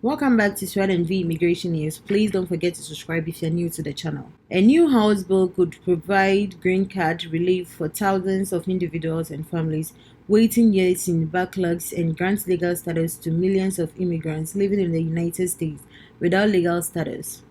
Welcome back to Swat&Vee Immigration News. Please don't forget to subscribe if you're new to the channel. A new House bill could provide green card relief for thousands of individuals and families waiting years in backlogs and grant legal status to millions of immigrants living in the United States without legal status.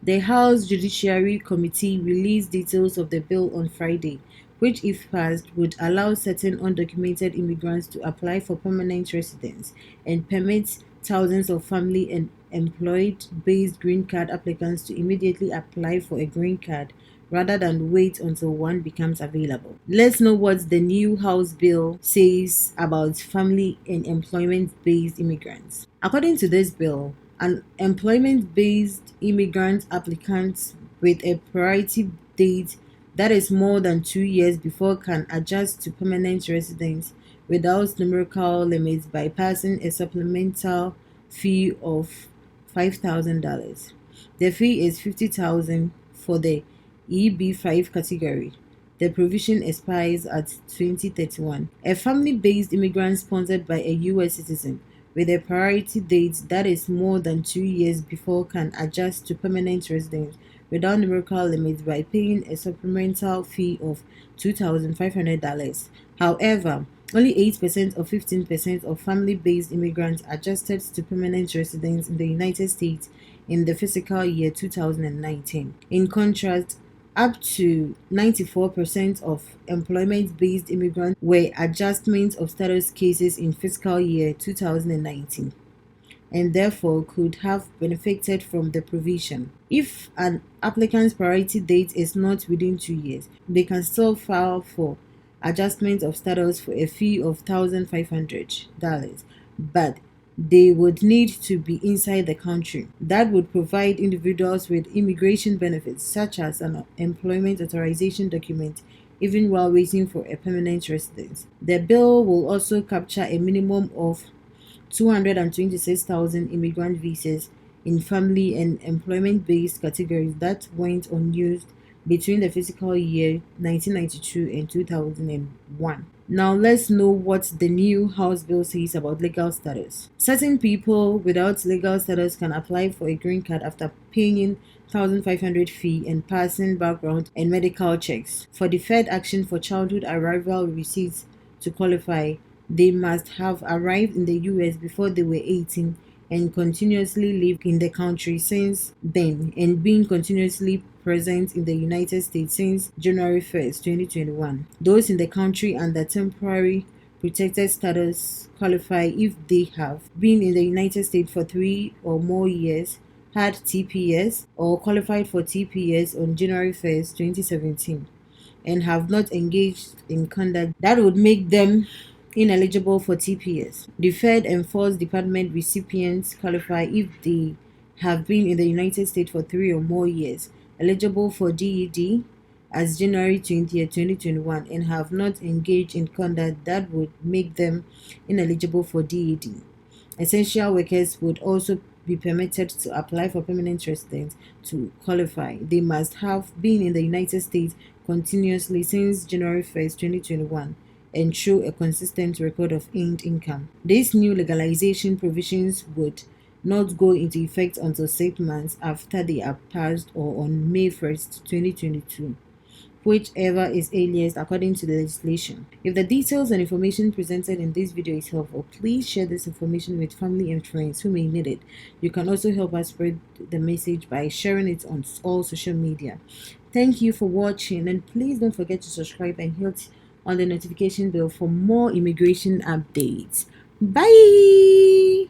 The House Judiciary Committee released details of the bill on Friday, which, if passed, would allow certain undocumented immigrants to apply for permanent residence and permit thousands of family and employed-based green card applicants to immediately apply for a green card rather than wait until one becomes available. Let's know what the new House bill says about family and employment-based immigrants. According to this bill, an employment-based immigrant applicant with a priority date that is more than 2 years before can adjust to permanent residence without numerical limits by passing a supplemental fee of $5,000. The fee is $50,000 for the EB5 category. The provision expires at 2031. A family-based immigrant sponsored by a U.S. citizen with a priority date that is more than 2 years before can adjust to permanent residence without numerical limits by paying a supplemental fee of $2,500. However, only 8% or 15% of family-based immigrants adjusted to permanent residence in the United States in the fiscal year 2019. In contrast, up to 94% of employment-based immigrants were adjustment of status cases in fiscal year 2019 and therefore could have benefited from the provision. If an applicant's priority date is not within 2 years, they can still file for adjustment of status for a fee of $1,500, but they would need to be inside the country. That would provide individuals with immigration benefits such as an employment authorization document even while waiting for a permanent residence. The bill will also capture a minimum of 226,000 immigrant visas in family and employment-based categories that went unused between the fiscal year 1992 and 2001. Now let's know what the new House bill says about legal status. Certain people without legal status can apply for a green card after paying $1,500 fee and passing background and medical checks. For deferred action for childhood arrival receipts to qualify, they must have arrived in the US before they were 18 and continuously lived in the country since then and been continuously present in the United States since January 1st, 2021. Those in the country under temporary protected status qualify if they have been in the United States for 3 or more years, had TPS, or qualified for TPS on January 1st, 2017, and have not engaged in conduct that would make them ineligible for TPS. Deferred Enforced Departure recipients qualify if they have been in the United States for 3 or more years, eligible for DED as January 20th, 2021, and have not engaged in conduct that would make them ineligible for DED. Essential workers would also be permitted to apply for permanent residence to qualify. They must have been in the United States continuously since January 1st, 2021 and show a consistent record of earned income. These new legalization provisions would not go into effect until 6 months after they are passed or on May 1st, 2022, whichever is earliest according to the legislation. If the details and information presented in this video is helpful, please share this information with family and friends who may need it. You can also help us spread the message by sharing it on all social media. Thank you for watching, and please don't forget to subscribe and hit on the notification bell for more immigration updates. Bye!